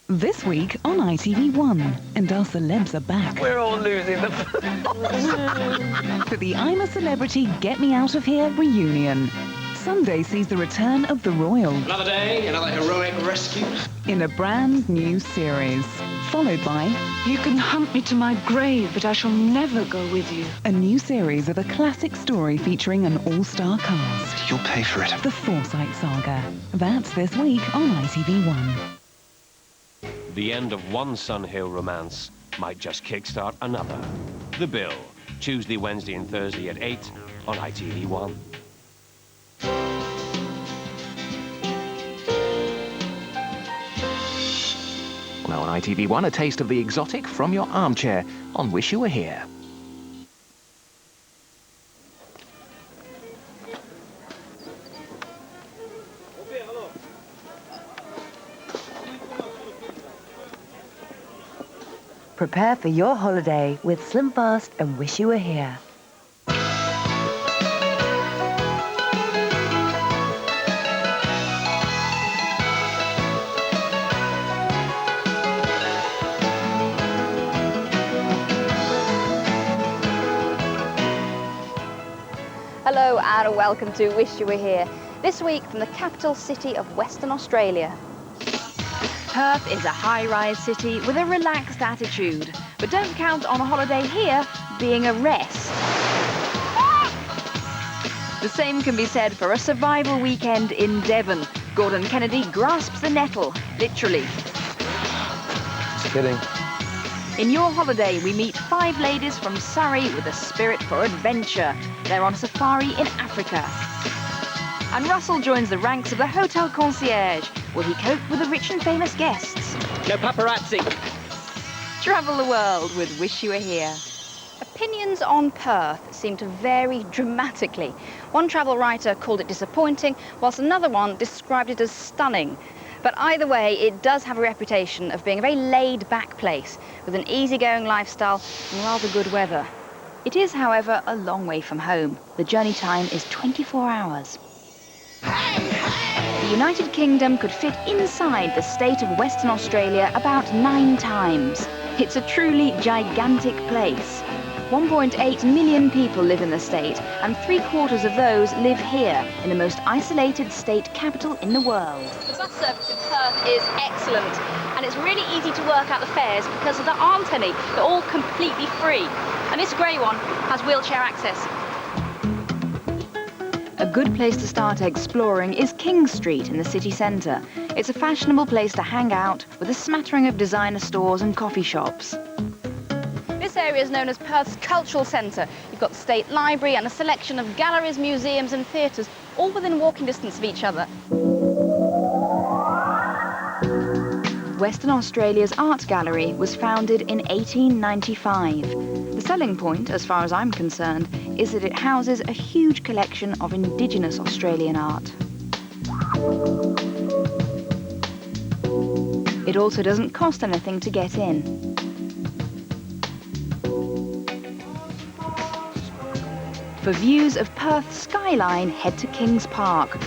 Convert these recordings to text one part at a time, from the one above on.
This week on ITV1, and our celebs are back. We're all losing the For the I'm a Celebrity, Get Me Out of Here reunion. Sunday sees the return of the Royal. Another day, another heroic rescue. In a brand new series. Followed by... You can hunt me to my grave, but I shall never go with you. A new series of a classic story featuring an all-star cast. You'll pay for it. The Forsyte Saga. That's this week on ITV1. The end of one Sun Hill romance might just kickstart another. The Bill, Tuesday, Wednesday and Thursday at 8 on ITV1. Now on ITV1, a taste of the exotic from your armchair on Wish You Were Here. Prepare for your holiday with Slim Fast and Wish You Were Here. Hello and welcome to Wish You Were Here. This week from the capital city of Western Australia. Perth is a high-rise city with a relaxed attitude, but don't count on a holiday here being a rest. The same can be said for a survival weekend in Devon. Gordon Kennedy grasps the nettle, literally. Just kidding. In your holiday, we meet 5 ladies from Surrey with a spirit for adventure. They're on safari in Africa. And Russell joins the ranks of the hotel concierge. Will he cope with the rich and famous guests? No paparazzi. Travel the world with Wish You Were Here. Opinions on Perth seem to vary dramatically. One travel writer called it disappointing, whilst another one described it as stunning. But either way, it does have a reputation of being a very laid-back place with an easygoing lifestyle and rather good weather. It is, however, a long way from home. The journey time is 24 hours. The United Kingdom could fit inside the state of Western Australia about 9 times. It's a truly gigantic place. 1.8 million people live in the state, and 3/4 of those live here, in the most isolated state capital in the world. The bus service in Perth is excellent, and it's really easy to work out the fares because there aren't any. They're all completely free. And this grey one has wheelchair access. A good place to start exploring is King Street in the city centre. It's a fashionable place to hang out with a smattering of designer stores and coffee shops. This area is known as Perth's cultural centre. You've got the State Library and a selection of galleries, museums and theatres, all within walking distance of each other. Western Australia's art gallery was founded in 1895. The selling point, as far as I'm concerned, is that it houses a huge collection of Indigenous Australian art. It also doesn't cost anything to get in. For views of Perth's skyline, head to Kings Park.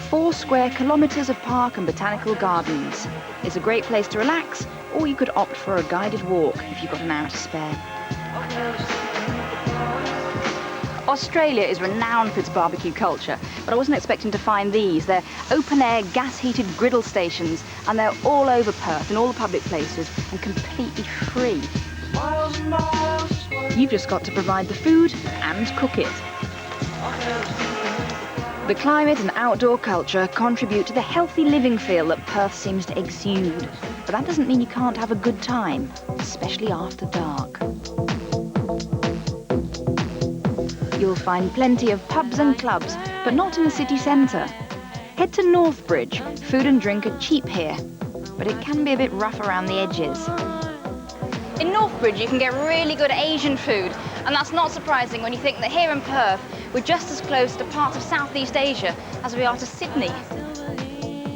4 square kilometres of park and botanical gardens. It's a great place to relax, or you could opt for a guided walk if you've got an hour to spare. Australia is renowned for its barbecue culture, but I wasn't expecting to find these. They're open-air, gas-heated griddle stations, and they're all over Perth in all the public places and completely free. You've just got to provide the food and cook it. The climate and outdoor culture contribute to the healthy living feel that Perth seems to exude. But that doesn't mean you can't have a good time, especially after dark. You'll find plenty of pubs and clubs, but not in the city centre. Head to Northbridge. Food and drink are cheap here, but it can be a bit rough around the edges. In Northbridge, you can get really good Asian food, and that's not surprising when you think that here in Perth, we're just as close to parts of Southeast Asia as we are to Sydney.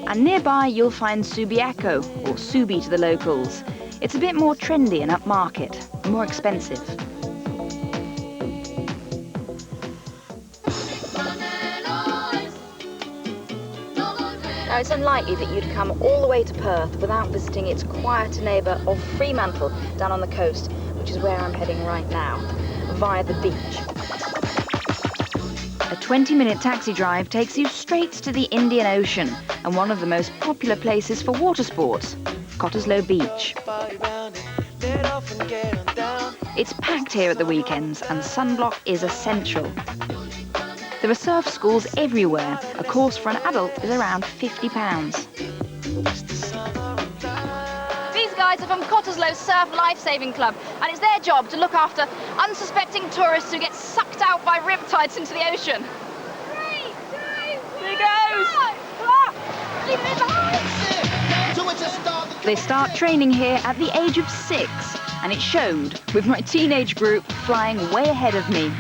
And nearby, you'll find Subiaco, or Subi to the locals. It's a bit more trendy and upmarket, more expensive. Now, it's unlikely that you'd come all the way to Perth without visiting its quieter neighbour of Fremantle down on the coast, which is where I'm heading right now, via the beach. A 20-minute taxi drive takes you straight to the Indian Ocean and one of the most popular places for water sports, Cottesloe Beach. It's packed here at the weekends and sunblock is essential. There are surf schools everywhere. A course for an adult is around £50. These guys are from Cottesloe Surf Lifesaving Club, and it's their job to look after unsuspecting tourists who get sucked out by riptides into the ocean. 3, 2, 1, he goes! Leave him behind! They start training here at the age of 6, and it showed, with my teenage group flying way ahead of me.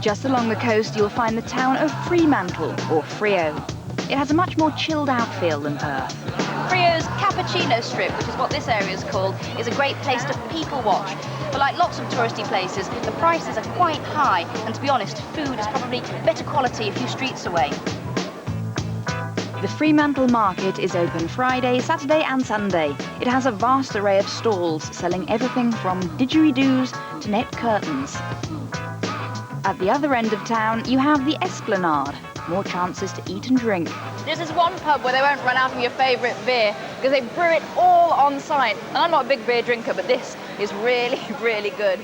Just along the coast, you'll find the town of Fremantle, or Freo. It has a much more chilled out feel than Perth. Freo's Cappuccino Strip, which is what this area is called, is a great place to people watch. But like lots of touristy places, the prices are quite high, and to be honest, food is probably better quality a few streets away. The Fremantle Market is open Friday, Saturday and Sunday. It has a vast array of stalls selling everything from didgeridoos to net curtains. At the other end of town, you have the Esplanade, more chances to eat and drink. This is one pub where they won't run out of your favourite beer because they brew it all on site. And I'm not a big beer drinker, but this is really, really good.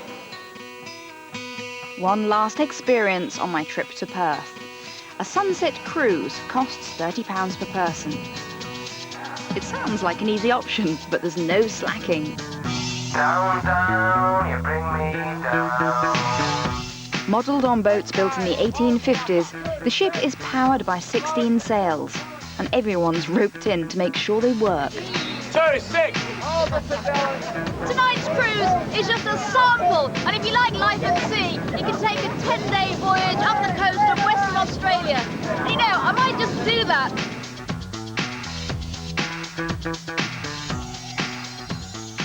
One last experience on my trip to Perth. A sunset cruise costs £30 per person. It sounds like an easy option, but there's no slacking. Down, down, you bring me down. Modelled on boats built in the 1850s, the ship is powered by 16 sails, and everyone's roped in to make sure they work. 2, 6! Tonight's cruise is just a sample, and if you like life at sea, you can take a 10-day voyage up the coast of Western Australia. And you know, I might just do that.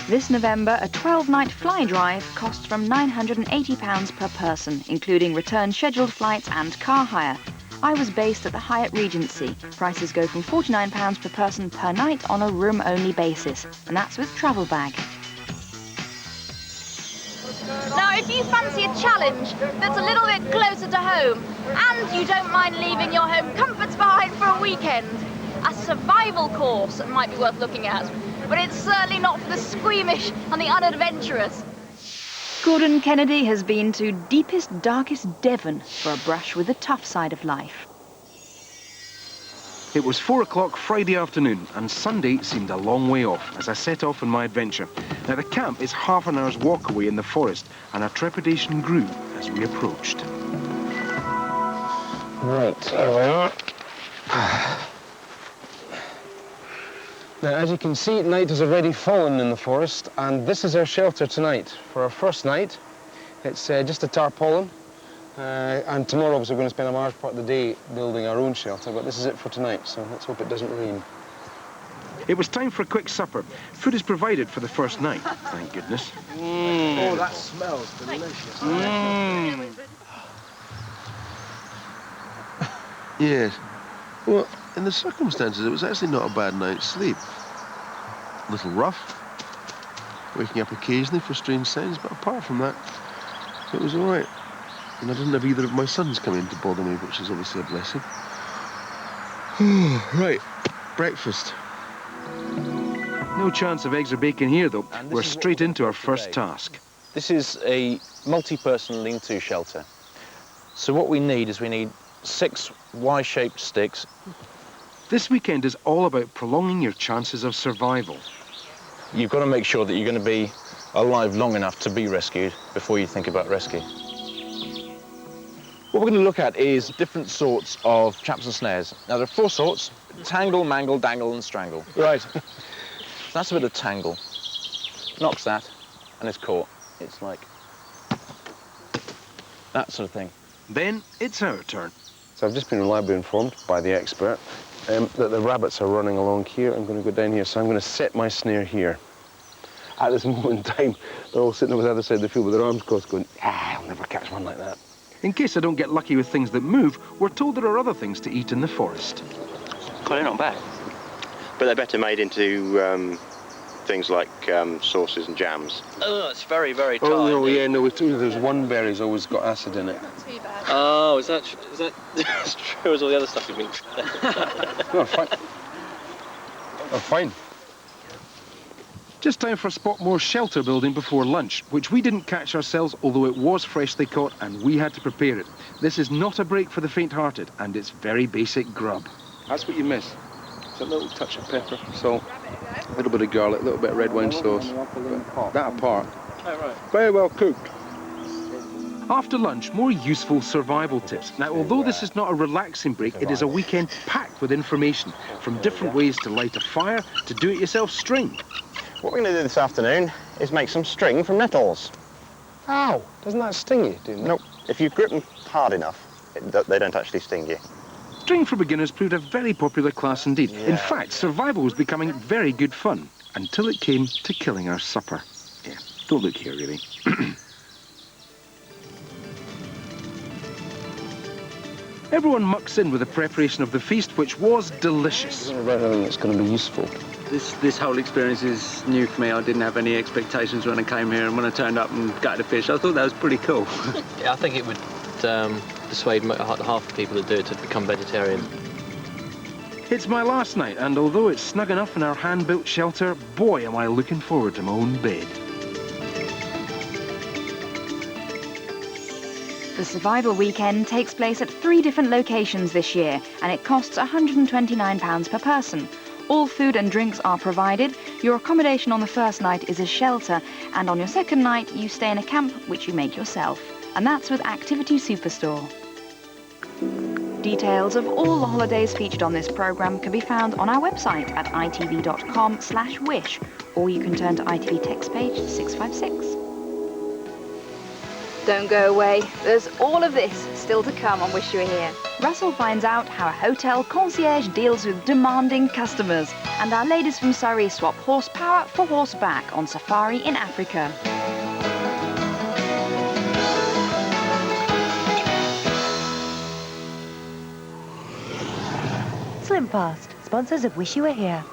This November, a 12-night fly drive costs from £980 per person, including return scheduled flights and car hire. I was based at the Hyatt Regency. Prices go from £49 per person per night on a room-only basis, and that's with travel bag. Now, if you fancy a challenge that's a little bit closer to home, and you don't mind leaving your home comforts behind for a weekend, a survival course might be worth looking at. But it's certainly not for the squeamish and the unadventurous. Gordon Kennedy has been to deepest, darkest Devon for a brush with the tough side of life. It was 4 o'clock Friday afternoon, and Sunday seemed a long way off as I set off on my adventure. Now, the camp is half an hour's walk away in the forest, and our trepidation grew as we approached. Right, there we are. Now, as you can see, night has already fallen in the forest, and this is our shelter tonight. For our first night, it's just a tarpaulin, and tomorrow obviously we're going to spend a large part of the day building our own shelter, but this is it for tonight, so let's hope it doesn't rain. It was time for a quick supper. Food is provided for the first night, thank goodness. Oh, that smells delicious. Yes. Well, in the circumstances, it was actually not a bad night's sleep. A little rough, waking up occasionally for strange sounds, but apart from that, it was all right. And I didn't have either of my sons come in to bother me, which is obviously a blessing. Right, breakfast. No chance of eggs or bacon here, though. We're straight into our first task. This is a multi-person lean-to shelter. So what we need is 6 Y-shaped sticks. This weekend is all about prolonging your chances of survival. You've got to make sure that you're going to be alive long enough to be rescued before you think about rescue. What we're going to look at is different sorts of traps and snares. Now, there are 4 sorts: tangle, mangle, dangle, and strangle. Right. That's a bit of tangle. Knocks that, and it's caught. It's like that sort of thing. Then it's our turn. So I've just been reliably informed by the expert that the rabbits are running along here. I'm going to go down here, so I'm going to set my snare here. At this moment in time, they're all sitting over the other side of the field with their arms crossed going, I'll never catch one like that. In case I don't get lucky with things that move, we're told there are other things to eat in the forest. Well, they're not bad. But they're better made into things like sauces and jams. Oh, it's very, very tight. Oh, no, yeah, no, there's one berry's always got acid in it. Not too bad. Oh, is that as true as all the other stuff you've been... No, fine. Oh, fine. Just time for a spot more shelter building before lunch, which we didn't catch ourselves, although it was freshly caught and we had to prepare it. This is not a break for the faint-hearted, and it's very basic grub. That's what you miss. It's a little touch of pepper, salt, a little bit of garlic, a little bit of red wine sauce. But that apart, very well cooked. After lunch, more useful survival tips. Now, although this is not a relaxing break, it is a weekend packed with information, from different ways to light a fire to do-it-yourself string. What we're going to do this afternoon is make some string from nettles. Ow! Doesn't that sting you, do it? Nope. If you grip them hard enough, they don't actually sting you. String for beginners proved a very popular class indeed. In fact, survival was becoming very good fun, until it came to killing our supper. Yeah, don't look here, really. Everyone mucks in with the preparation of the feast, which was delicious. I've read anything that's going to be useful. This whole experience is new for me. I didn't have any expectations when I came here, and when I turned up and got the fish, I thought that was pretty cool. Yeah, I think it would persuade half the people that do it to become vegetarian. It's my last night, and although it's snug enough in our hand-built shelter, boy, am I looking forward to my own bed. The Survival Weekend takes place at 3 different locations this year, and it costs £129 per person. All food and drinks are provided. Your accommodation on the first night is a shelter, and on your second night you stay in a camp which you make yourself. And that's with Activity Superstore. Details of all the holidays featured on this programme can be found on our website at itv.com/wish, or you can turn to ITV text page 656. Don't go away. There's all of this still to come on Wish You Were Here. Russell finds out how a hotel concierge deals with demanding customers. And our ladies from Surrey swap horsepower for horseback on safari in Africa. Slim Fast, sponsors of Wish You Were Here.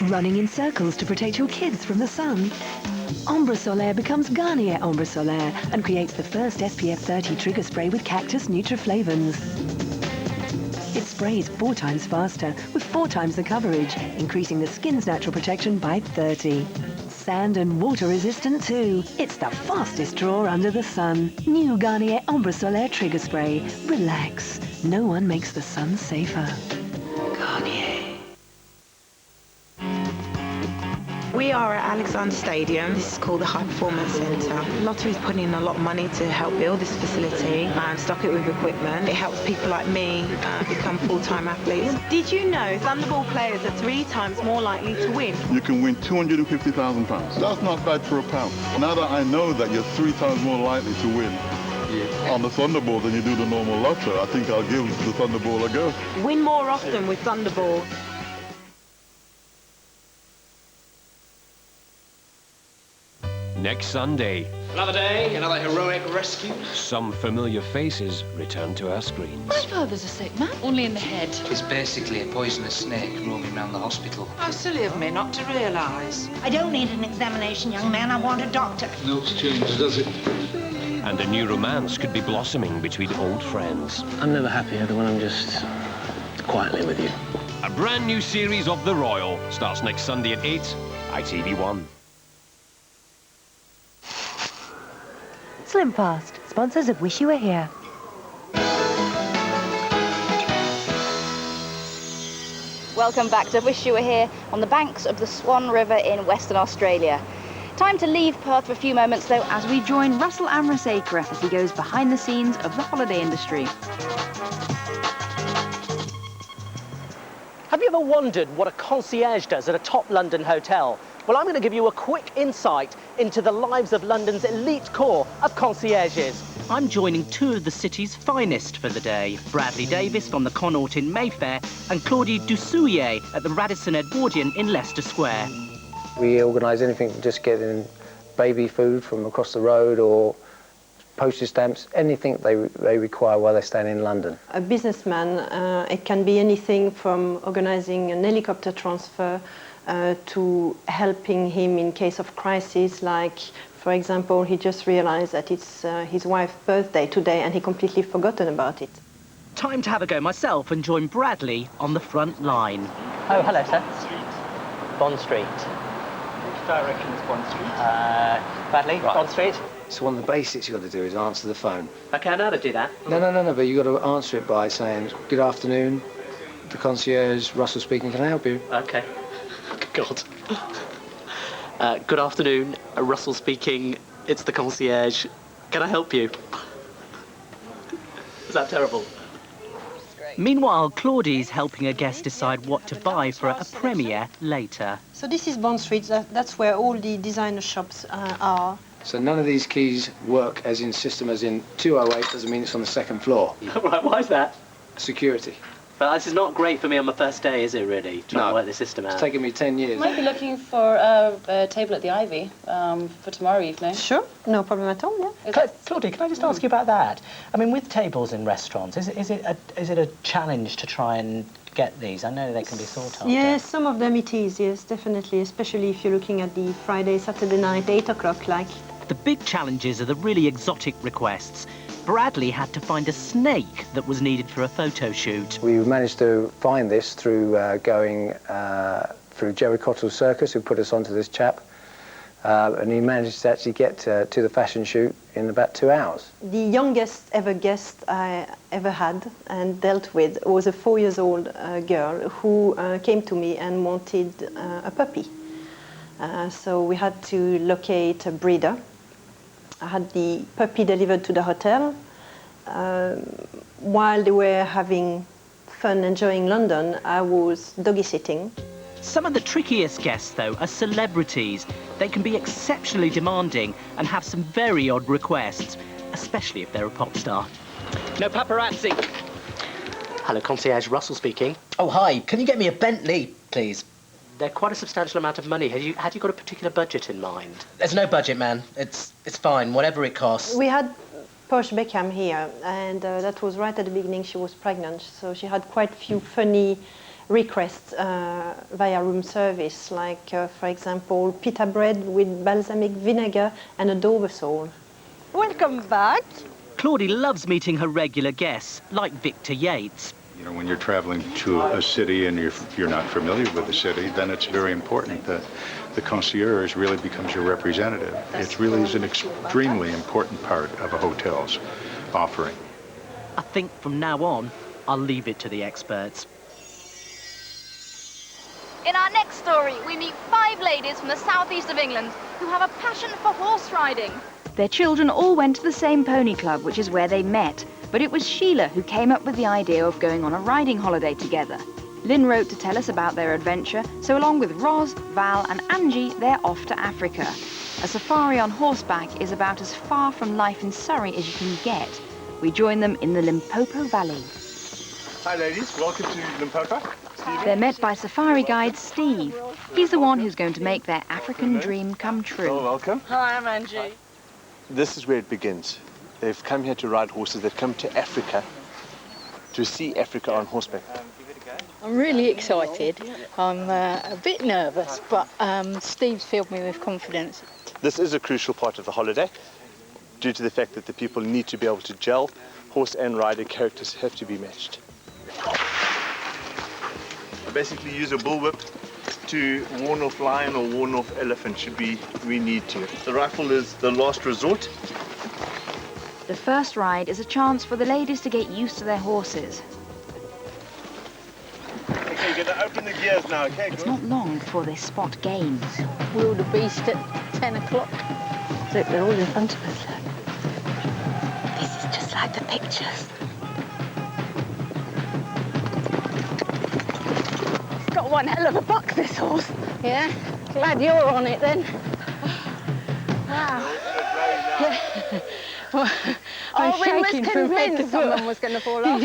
Running in circles to protect your kids from the sun? Ombre Solaire becomes Garnier Ombre Solaire and creates the first SPF 30 trigger spray with cactus nutriflavins. It sprays 4 times faster with 4 times the coverage, increasing the skin's natural protection by 30. Sand and water resistant too. It's the fastest drawer under the sun. New Garnier Ombre Solaire trigger spray. Relax. No one makes the sun safer. Garnier. We are at Alexander Stadium. This is called the High Performance Centre. Lottery's putting in a lot of money to help build this facility and stock it with equipment. It helps people like me become full-time athletes. Did you know Thunderball players are 3 times more likely to win? You can win £250,000. That's not bad for a pound. Now that I know that you're 3 times more likely to win on the Thunderball than you do the normal lotto, I think I'll give the Thunderball a go. Win more often with Thunderball. Next Sunday, Another day, another heroic rescue. some familiar faces return to our screens. My father's a sick man, only in the head. It's basically a poisonous snake roaming around the hospital. How silly of me not to realise. I don't need an examination, young man. I want a doctor. No change, does it? And a new romance could be blossoming between old friends. I'm never happier than when I'm just quietly with you. A brand new series of The Royal starts next Sunday at 8, ITV1. Slim Fast, sponsors of Wish You Were Here. Welcome back to Wish You Were Here on the banks of the Swan River in Western Australia. Time to leave Perth for a few moments though as we join Russell Amrasacre as he goes behind the scenes of the holiday industry. Have you ever wondered what a concierge does at a top London hotel? Well, I'm going to give you a quick insight into the lives of London's elite corps of concierges. I'm joining two of the city's finest for the day. Bradley Davis from the Connaught in Mayfair and Claudie Dusouillet at the Radisson Edwardian in Leicester Square. We organise anything from just getting baby food from across the road or postage stamps, anything they require while they're staying in London. A businessman, it can be anything from organising an helicopter transfer to helping him in case of crisis, like, for example, he just realised that it's his wife's birthday today and he completely forgotten about it. Time to have a go myself and join Bradley on the front line. Oh, hello, sir. Bond Street. Which direction is Bond Street? Bradley, Right. Bond Street. So one of the basics you've got to do is answer the phone. Okay, I know how to do that. No, but you've got to answer it by saying, good afternoon, the concierge, Russell speaking, can I help you? Okay. God. Good afternoon, Russell speaking. It's the concierge. Can I help you? Is that terrible? Meanwhile, Claudie's helping a guest decide what to buy for a premiere later. So this is Bond Street, that's where all the designer shops are. So none of these keys work as in system as in 208 doesn't mean it's on the second floor. Right, why is that? Security. But this is not great for me on my first day, is it, really? Trying to work the system out. It's taken me 10 years. Might be looking for a table at the Ivy for tomorrow evening. Sure, no problem at all, yeah. Claudie, can I just ask you about that? I mean, with tables in restaurants, is it a challenge to try and get these? I know they can be sought after. Yes, some of them it is, yes, definitely, especially if you're looking at the Friday, Saturday night, 8 o'clock, like. The big challenges are the really exotic requests. Bradley had to find a snake that was needed for a photo shoot. We managed to find this through going through Jerry Cottle's circus, who put us onto this chap, and he managed to actually get to the fashion shoot in about 2 hours. The youngest ever guest I ever had and dealt with was a 4-year-old girl who came to me and wanted a puppy. So we had to locate a breeder. I had the puppy delivered to the hotel. While they were having fun enjoying London, I was doggy sitting. Some of the trickiest guests, though, are celebrities. They can be exceptionally demanding and have some very odd requests, especially if they're a pop star. No paparazzi. Hello, concierge Russell speaking. Oh, hi. Can you get me a Bentley, please? They're quite a substantial amount of money. Had you got a particular budget in mind? There's no budget, man. It's fine, whatever it costs. We had Posh Beckham here, and that was right at the beginning. She was pregnant, so she had quite a few funny requests via room service, like, for example, pita bread with balsamic vinegar and a Dover sole. Welcome back. Claudie loves meeting her regular guests, like Victor Yates. You know, when you're traveling to a city and you're not familiar with the city, then it's very important that the concierge really becomes your representative. It really is an extremely important part of a hotel's offering. I think from now on, I'll leave it to the experts. In our next story, we meet 5 ladies from the southeast of England who have a passion for horse riding. Their children all went to the same pony club, which is where they met. But it was Sheila who came up with the idea of going on a riding holiday together. Lynn wrote to tell us about their adventure, so along with Roz, Val and Angie, they're off to Africa. A safari on horseback is about as far from life in Surrey as you can get. We join them in the Limpopo Valley. Hi ladies, welcome to Limpopo. They're met by safari guide Steve. He's the one who's going to make their African dream come true. Oh, welcome. Hi, I'm Angie. This is where it begins. They've come here to ride horses. They've come to Africa to see Africa on horseback. I'm really excited. I'm a bit nervous, but Steve's filled me with confidence. This is a crucial part of the holiday due to the fact that the people need to be able to gel. Horse and rider characters have to be matched. I basically use a bullwhip to warn off lion or warn off elephant should we need to. The rifle is the last resort. The first ride is a chance for the ladies to get used to their horses. Okay, you're going to open the gears now, okay? It's not long before they spot game. Wheel the beast at 10 o'clock. Look, they're all in front of us, look. This is just like the pictures. It's got one hell of a buck, this horse. Yeah? Glad you're on it then. Wow. Yeah. Well, I'm shaking from head to foot. Someone was going to fall off.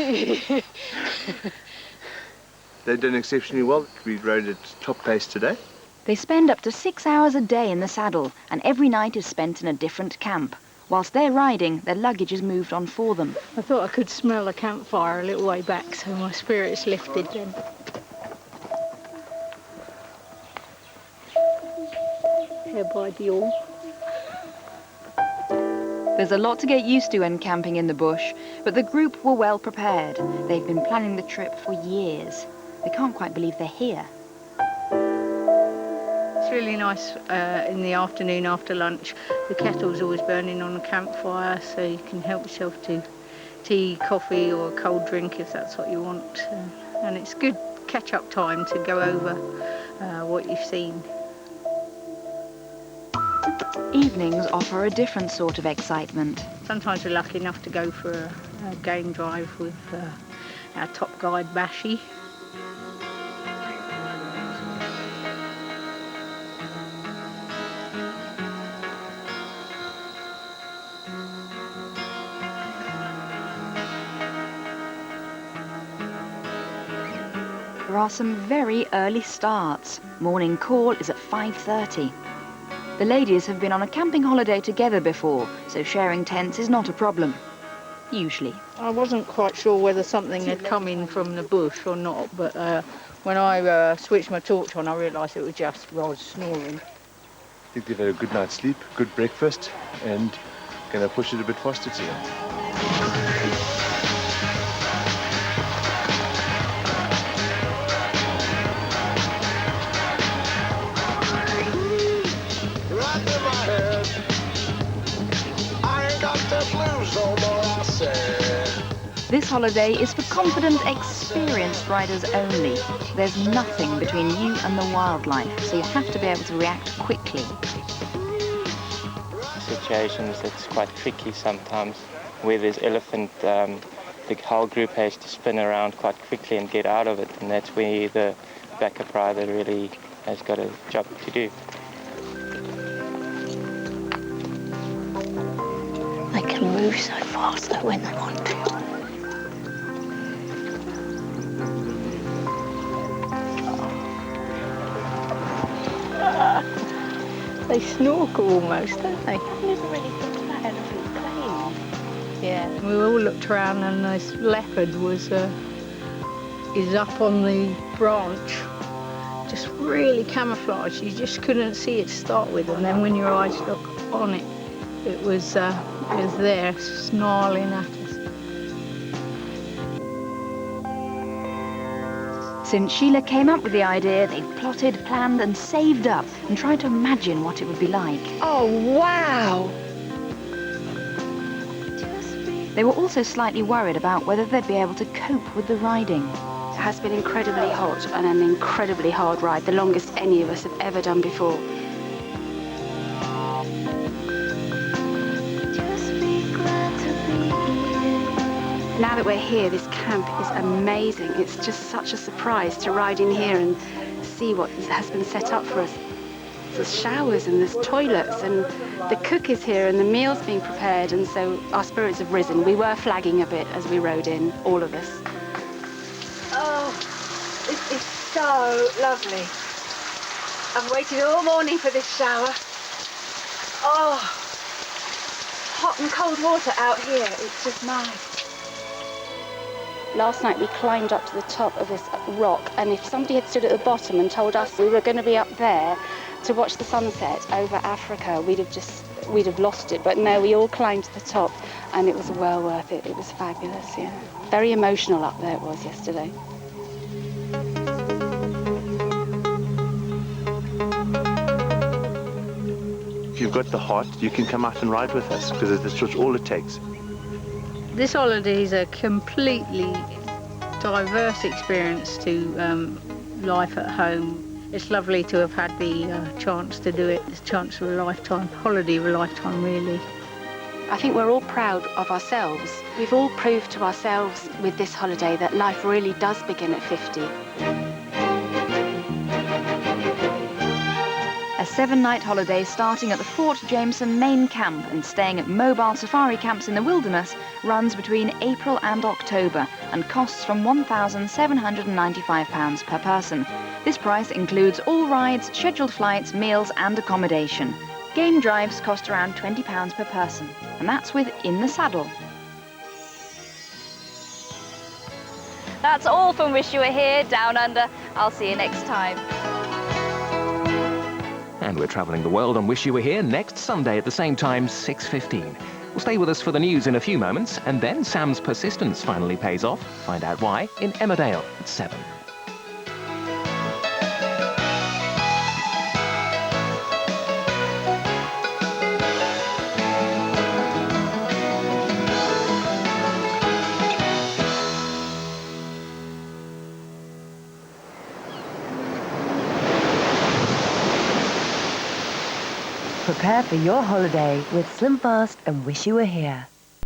They've done exceptionally well. We rode at top pace today. They spend up to 6 hours a day in the saddle, and every night is spent in a different camp. Whilst they're riding, their luggage is moved on for them. I thought I could smell a campfire a little way back, so my spirits lifted then. Here by the all. There's a lot to get used to when camping in the bush, but the group were well prepared. They've been planning the trip for years. They can't quite believe they're here. It's really nice in the afternoon after lunch. The kettle's always burning on a campfire, so you can help yourself to tea, coffee or a cold drink if that's what you want. And it's good catch-up time to go over what you've seen. Evenings offer a different sort of excitement. Sometimes we're lucky enough to go for a game drive with our top guide, Bashi. There are some very early starts. Morning call is at 5:30. The ladies have been on a camping holiday together before, so sharing tents is not a problem. Usually. I wasn't quite sure whether something had come in from the bush or not, but when I switched my torch on, I realised it was just Rod snoring. I think they've had a good night's sleep, good breakfast, and going to push it a bit faster today. This holiday is for confident, experienced riders only. There's nothing between you and the wildlife, so you have to be able to react quickly. Situations that's quite tricky sometimes. Where there's elephant, the whole group has to spin around quite quickly and get out of it, and that's where the backup rider really has got a job to do. They can move so fast though when they want to. They snorkel almost, don't they? I've never really thought about elephants playing. Yeah. We all looked around and this leopard was is up on the branch, just really camouflaged. You just couldn't see it to start with, and then when your eyes look on it, it was there, snarling at us. Since Sheila came up with the idea, they've plotted, planned and saved up and tried to imagine what it would be like. Oh, wow! They were also slightly worried about whether they'd be able to cope with the riding. It has been incredibly hot and an incredibly hard ride, the longest any of us have ever done before. Now that we're here, this camp is amazing. It's just such a surprise to ride in here and see what has been set up for us. There's showers and there's toilets and the cook is here and the meal's being prepared, and so our spirits have risen. We were flagging a bit as we rode in, all of us. Oh, this is so lovely. I've waited all morning for this shower. Oh, hot and cold water out here. It's just nice. Last night we climbed up to the top of this rock, and if somebody had stood at the bottom and told us we were going to be up there to watch the sunset over Africa, we'd have lost it. But no, we all climbed to the top and it was well worth it. It was fabulous, yeah. Very emotional up there it was yesterday. If you've got the heart, you can come out and ride with us, because that's just all it takes. This holiday is a completely diverse experience to life at home. It's lovely to have had the chance to do it. It's a chance of a lifetime, holiday of a lifetime, really. I think we're all proud of ourselves. We've all proved to ourselves with this holiday that life really does begin at 50. 7-night holiday starting at the Fort Jameson main camp and staying at mobile safari camps in the wilderness runs between April and October and costs from £1,795 per person. This price includes all rides, scheduled flights, meals and accommodation. Game drives cost around £20 per person, and that's with In the Saddle. That's all from Wish You Were Here, Down Under. I'll see you next time. And we're travelling the world on Wish You Were Here next Sunday at the same time, 6:15. Well, stay with us for the news in a few moments, and then Sam's persistence finally pays off. Find out why in Emmerdale at 7. Prepare for your holiday with Slim Fast and Wish You Were Here.